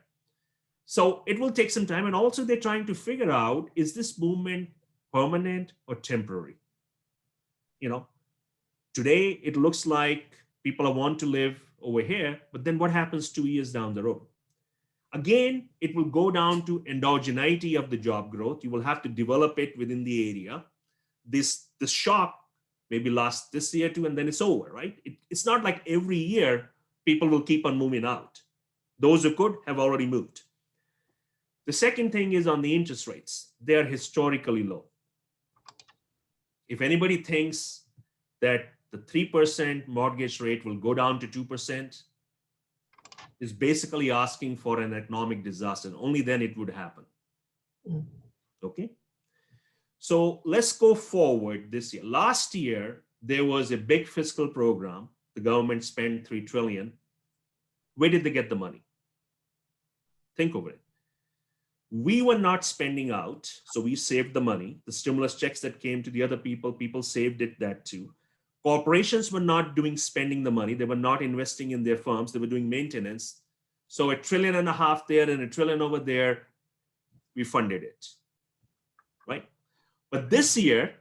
So it will take some time. And also they're trying to figure out, is this movement permanent or temporary? Today it looks like people want to live over here, but then what happens 2 years down the road? Again, it will go down to endogeneity of the job growth. You will have to develop it within the area. This shock maybe lasts this year too, and then it's over, right? It's not like every year people will keep on moving out. Those who could have already moved. The second thing is on the interest rates. They are historically low. If anybody thinks that the 3% mortgage rate will go down to 2%, is basically asking for an economic disaster. Only then it would happen. Okay. So let's go forward this year. Last year, there was a big fiscal program. The government spent $3 trillion. Where did they get the money? Think over it. We were not spending out, so we saved the money. The stimulus checks that came to the other people saved that too. Corporations were not spending the money. They were not investing in their firms. They were doing maintenance. So $1.5 trillion there and $1 trillion over there, we funded it, right? But this year,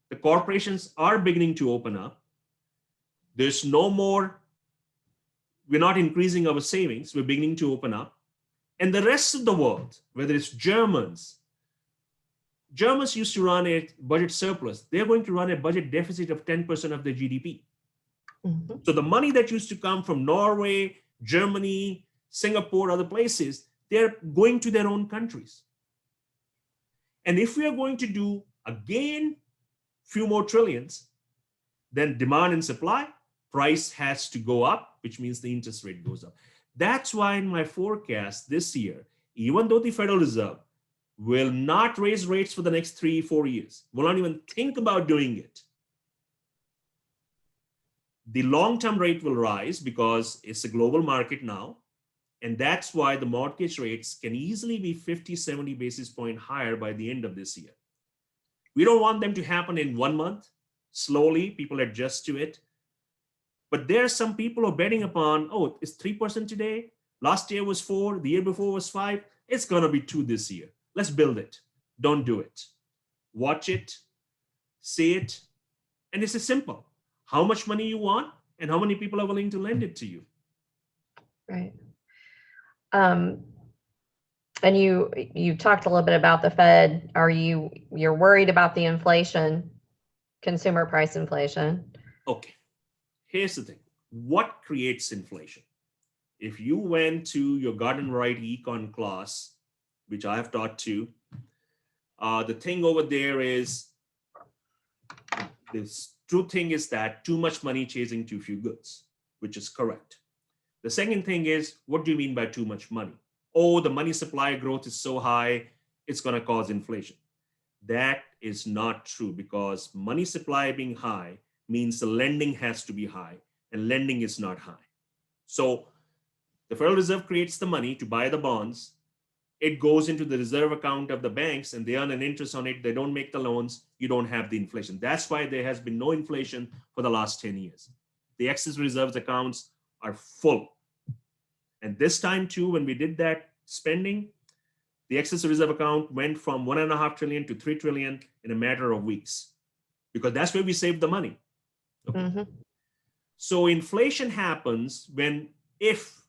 the corporations are beginning to open up. There's no more, we're not increasing our savings. We're beginning to open up. And the rest of the world, whether it's Germans used to run a budget surplus. They're going to run a budget deficit of 10% of their GDP. Mm-hmm. So the money that used to come from Norway, Germany, Singapore, other places, they're going to their own countries. And if we are going to do, again, few more trillions, then demand and supply, price has to go up, which means the interest rate goes up. That's why in my forecast this year, even though the Federal Reserve will not raise rates for the next 3-4 years, will not even think about doing it, the long-term rate will rise because it's a global market now. And that's why the mortgage rates can easily be 50, 70 basis point higher by the end of this year. We don't want them to happen in 1 month. Slowly, people adjust to it. But there are some people who are betting upon, oh, it's 3% today. Last year was 4, the year before was 5. It's going to be 2 this year. Let's build it. Don't do it. Watch it, see it. And this is simple. How much money you want and how many people are willing to lend it to you. Right. And you talked a little bit about the Fed. You're worried about the inflation, consumer price inflation? Okay. Here's the thing. What creates inflation? If you went to your garden variety econ class, which I have taught too, the thing over there is, this true thing is that too much money chasing too few goods, which is correct. The second thing is, what do you mean by too much money? Oh, the money supply growth is so high, it's going to cause inflation. That is not true, because money supply being high means the lending has to be high, and lending is not high. So the Federal Reserve creates the money to buy the bonds. It goes into the reserve account of the banks and they earn an interest on it. They don't make the loans. You don't have the inflation. That's why there has been no inflation for the last 10 years. The excess reserves accounts are full. And this time too, when we did that spending, the excess reserve account went from 1.5 trillion to 3 trillion in a matter of weeks, because that's where we saved the money. Okay. Mm-hmm. So inflation happens when, if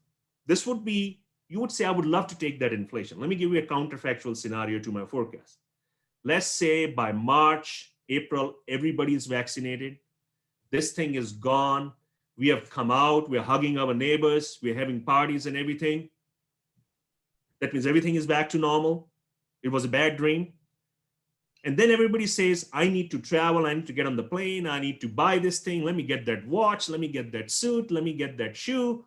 this would be, you would say, I would love to take that inflation. Let me give you a counterfactual scenario to my forecast. Let's say by March, April, everybody is vaccinated. This thing is gone. We have come out, we're hugging our neighbors, we're having parties and everything. That means everything is back to normal. It was a bad dream. And then everybody says, I need to travel, I need to get on the plane, I need to buy this thing, let me get that watch, let me get that suit, let me get that shoe.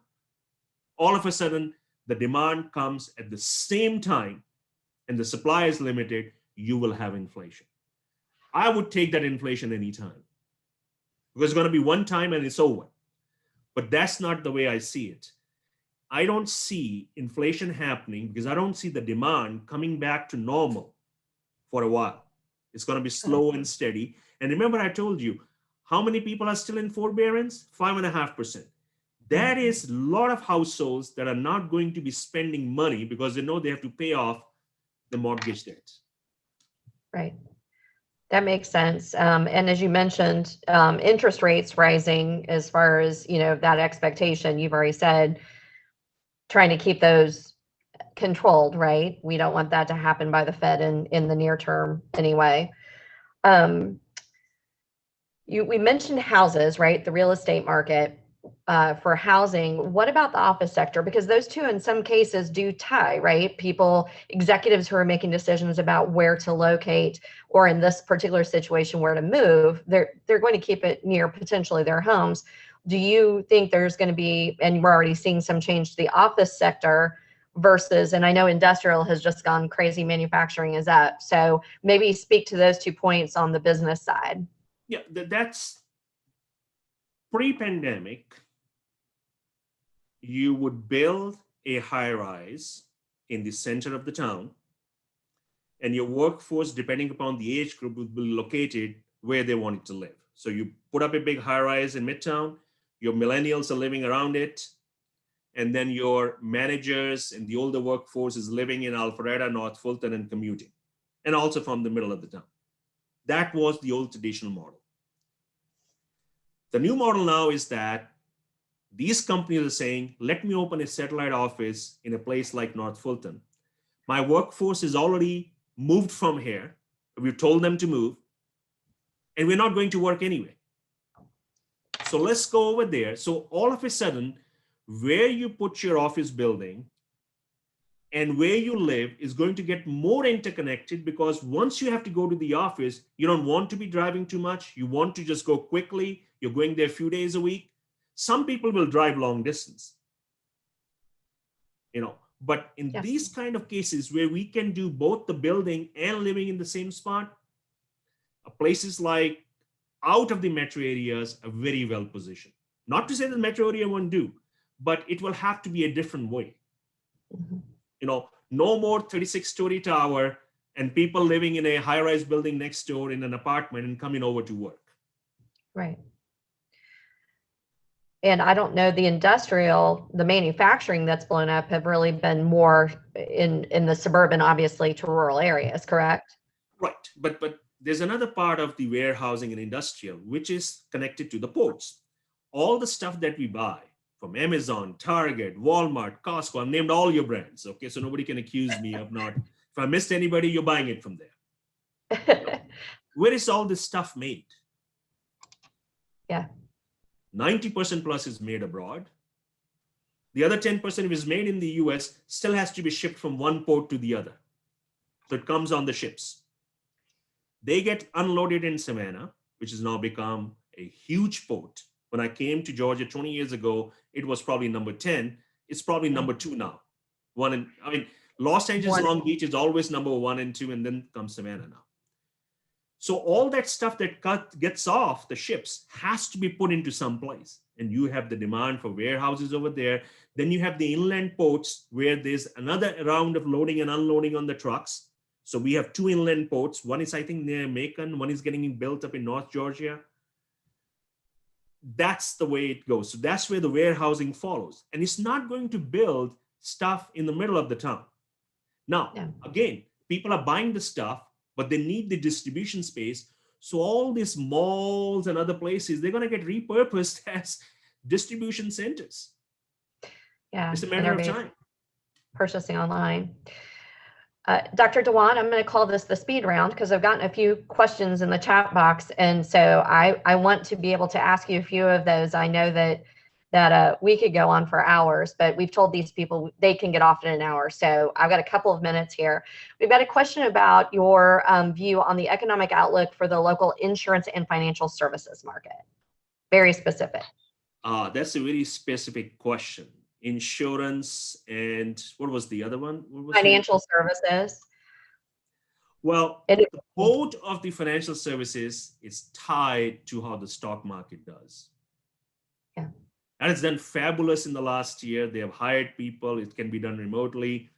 All of a sudden, the demand comes at the same time and the supply is limited, you will have inflation. I would take that inflation anytime, because it's going to be one time and it's over. But that's not the way I see it. I don't see inflation happening because I don't see the demand coming back to normal for a while. It's going to be slow and steady. And remember, I told you, how many people are still in forbearance? 5.5%. That is a lot of households that are not going to be spending money because they know they have to pay off the mortgage debt. Right. That makes sense. And as you mentioned, interest rates rising, as far as, that expectation, you've already said, trying to keep those controlled, right? We don't want that to happen by the Fed in the near term anyway. We mentioned houses, right? The real estate market for housing. What about the office sector? Because those two in some cases do tie, right? Executives who are making decisions about where to locate, or in this particular situation, where to move, they're going to keep it near potentially their homes. Do you think there's going to be, and we're already seeing some change to the office sector versus, and I know industrial has just gone crazy, manufacturing is up. So maybe speak to those 2 points on the business side. Yeah, that's pre-pandemic. You would build a high rise in the center of the town, and your workforce, depending upon the age group, would be located where they wanted to live. So you put up a big high rise in Midtown, your millennials are living around it, and then your managers and the older workforce is living in Alpharetta, North Fulton, and commuting, and also from the middle of the town. That was the old traditional model. The new model now is that these companies are saying, let me open a satellite office in a place like North Fulton. My workforce is already moved from here. We've told them to move, and we're not going to work anyway. So let's go over there. So all of a sudden, where you put your office building and where you live is going to get more interconnected, because once you have to go to the office, you don't want to be driving too much. You want to just go quickly. You're going there a few days a week. Some people will drive long distance, but in these kind of cases where we can do both the building and living in the same spot, places like out of the metro areas are very well positioned. Not to say that the metro area won't do, but it will have to be a different way. Mhm. No more 36-story tower and people living in a high-rise building next door in an apartment and coming over to work. Right. And I don't know, the manufacturing that's blown up have really been more in the suburban, obviously, to rural areas, correct? Right, but there's another part of the warehousing and industrial, which is connected to the ports. All the stuff that we buy from Amazon, Target, Walmart, Costco, I've named all your brands, okay? So nobody can accuse me of not, if I missed anybody, you're buying it from there. Where is all this stuff made? Yeah. 90% plus is made abroad. The other 10%, if it's made in the US, still has to be shipped from one port to the other. So it comes on the ships. They get unloaded in Savannah, which has now become a huge port. When I came to Georgia 20 years ago, it was probably number 10. It's probably number 2 now. Los Angeles, Long Beach is always number 1 and 2, and then comes Savannah now. So all that stuff that gets off the ships has to be put into some place. And you have the demand for warehouses over there. Then you have the inland ports where there's another round of loading and unloading on the trucks. So we have 2 inland ports. One is, I think, near Macon. One is getting built up in North Georgia. That's the way it goes. So that's where the warehousing follows. And it's not going to build stuff in the middle of the town. Now, again, people are buying the stuff, but they need the distribution space. So all these malls and other places, they're going to get repurposed as distribution centers. Yeah. It's a matter of time. Purchasing online. Dr. Dhawan, I'm going to call this the speed round because I've gotten a few questions in the chat box. And so I want to be able to ask you a few of those. I know that we could go on for hours, but we've told these people they can get off in an hour. So I've got a couple of minutes here. We've got a question about your view on the economic outlook for the local insurance and financial services market. Very specific. That's a very specific question. Insurance and what was the other one? Financial services. Well, the code of the financial services is tied to how the stock market does. Yeah. And it's done fabulous in the last year. They have hired people. It can be done remotely.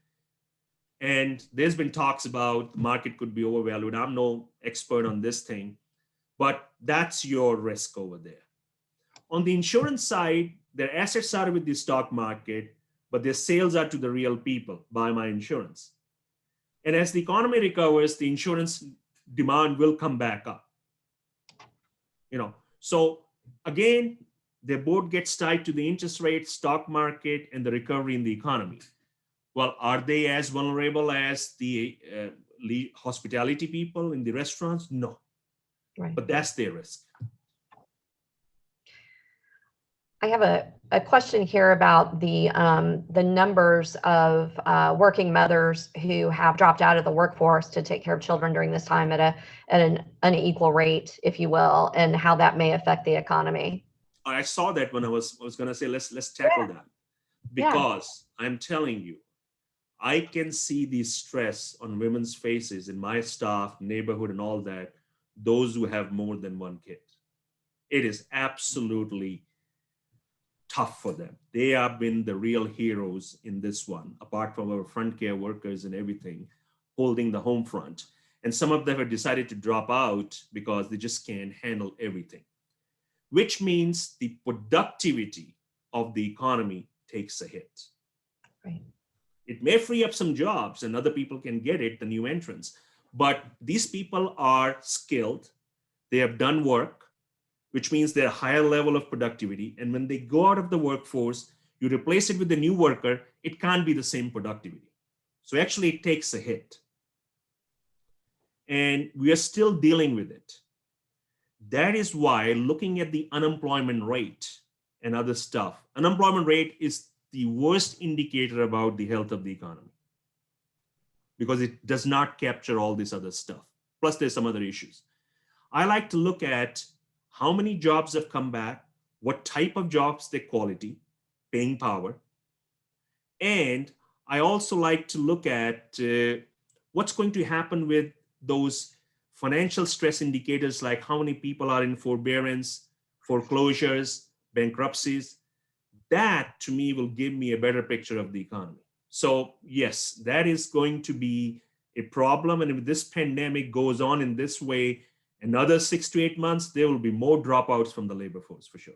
And there's been talks about the market could be overvalued. I'm no expert on this thing, but that's your risk over there. On the insurance side, their assets are with the stock market, but their sales are to the real people. Buy my insurance. And as the economy recovers, the insurance demand will come back up. So again, they both get tied to the interest rate, stock market, and the recovery in the economy. Well, are they as vulnerable as the hospitality people in the restaurants? No, right. But that's their risk. I have a question here about the numbers of working mothers who have dropped out of the workforce to take care of children during this time at an unequal rate, if you will, and how that may affect the economy. I saw that when I was going to say, let's tackle that. Because I'm telling you, I can see the stress on women's faces in my staff, neighborhood, and all that, those who have more than one kid. It is absolutely tough for them. They have been the real heroes in this one, apart from our front care workers and everything, holding the home front. And some of them have decided to drop out because they just can't handle everything, which means the productivity of the economy takes a hit. Right. It may free up some jobs and other people can get it, the new entrants. But these people are skilled. They have done work, which means they're a higher level of productivity. And when they go out of the workforce, you replace it with a new worker, it can't be the same productivity. So actually it takes a hit. And we are still dealing with it. That is why looking at the unemployment rate and other stuff, unemployment rate is the worst indicator about the health of the economy because it does not capture all this other stuff. Plus there's some other issues. I like to look at how many jobs have come back, what type of jobs, their quality, paying power. And I also like to look at what's going to happen with those financial stress indicators, like how many people are in forbearance, foreclosures, bankruptcies. That to me will give me a better picture of the economy. So yes, that is going to be a problem. And if this pandemic goes on in this way, another 6 to 8 months, there will be more dropouts from the labor force for sure.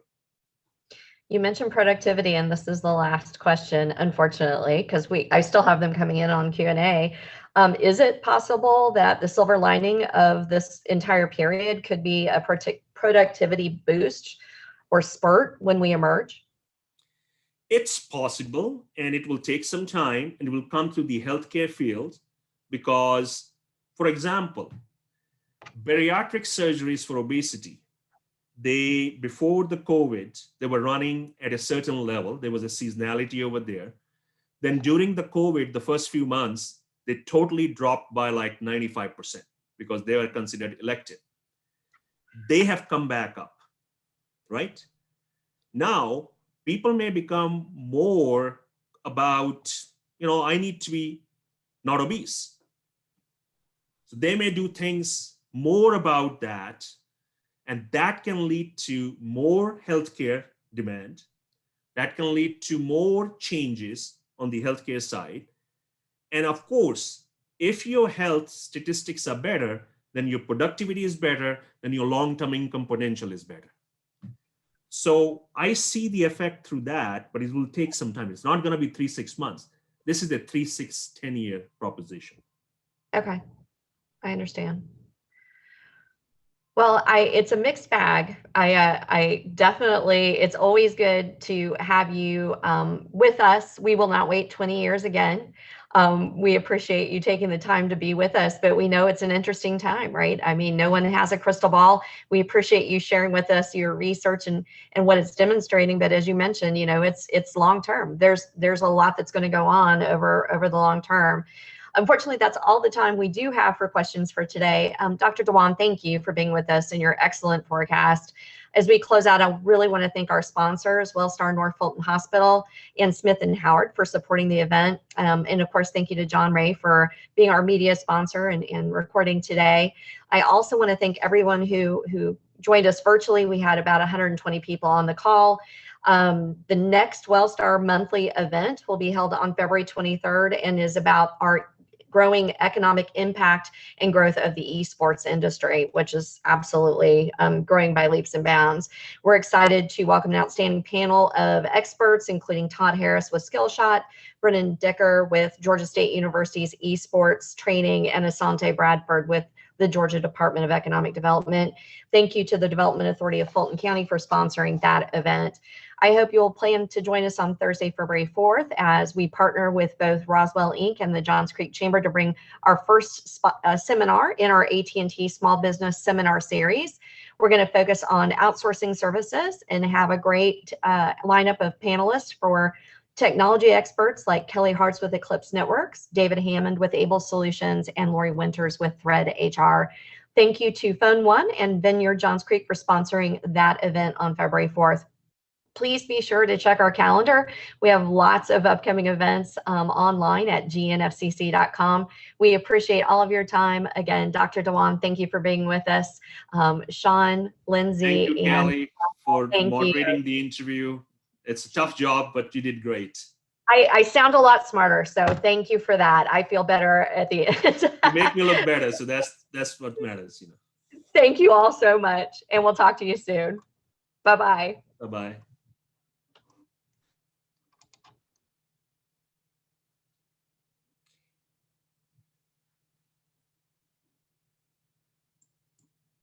You mentioned productivity, and this is the last question, unfortunately, because I still have them coming in on Q&A. Is it possible that the silver lining of this entire period could be a productivity boost or spurt when we emerge? It's possible, and it will take some time, and it will come through the healthcare field because, for example, bariatric surgeries for obesity, before the COVID, they were running at a certain level. There was a seasonality over there. Then during the COVID, the first few months, they totally dropped by like 95% because they were considered elective. They have come back up, right? Now, people may become more about, I need to be not obese. So they may do things more about that, and that can lead to more healthcare demand. That can lead to more changes on the healthcare side. And of course, if your health statistics are better, then your productivity is better, then your long-term income potential is better. So I see the effect through that, but it will take some time. It's not going to be 3-6 months. This is a 3-6-10 year proposition. Okay, I understand. Well, it's a mixed bag. I definitely, it's always good to have you with us. We will not wait 20 years again. We appreciate you taking the time to be with us, but we know it's an interesting time, right? I mean, no one has a crystal ball. We appreciate you sharing with us your research and what it's demonstrating. But as you mentioned, it's long term. There's a lot that's going to go on over the long term. Unfortunately, that's all the time we do have for questions for today. Dr. Dhawan, thank you for being with us and your excellent forecast. As we close out, I really want to thank our sponsors, Wellstar North Fulton Hospital and Smith & Howard for supporting the event. And of course, thank you to John Ray for being our media sponsor and recording today. I also want to thank everyone who joined us virtually. We had about 120 people on the call. The next Wellstar monthly event will be held on February 23rd and is about our growing economic impact and growth of the esports industry, which is absolutely growing by leaps and bounds. We're excited to welcome an outstanding panel of experts, including Todd Harris with Skillshot, Brennan Dicker with Georgia State University's esports training, and Asante Bradford with the Georgia Department of Economic Development. Thank you to the Development Authority of Fulton County for sponsoring that event. I hope you'll plan to join us on Thursday, February 4th, as we partner with both Roswell Inc. and the Johns Creek Chamber to bring our first seminar in our AT&T Small Business Seminar Series. We're going to focus on outsourcing services and have a great lineup of panelists for technology experts like Kelly Hartz with Eclipse Networks, David Hammond with Able Solutions, and Lori Winters with Thread HR. Thank you to Phone One and Vineyard Johns Creek for sponsoring that event on February 4th. Please be sure to check our calendar. We have lots of upcoming events online at GNFCC.com. We appreciate all of your time. Again, Dr. Dhawan, thank you for being with us. Sean, Lindsay, thank you, Kelly, for moderating you. the interview. It's a tough job, but you did great. I sound a lot smarter, so thank you for that. I feel better at the end. You make me look better, so that's what matters, Thank you all so much, and we'll talk to you soon. Bye-bye. Bye-bye.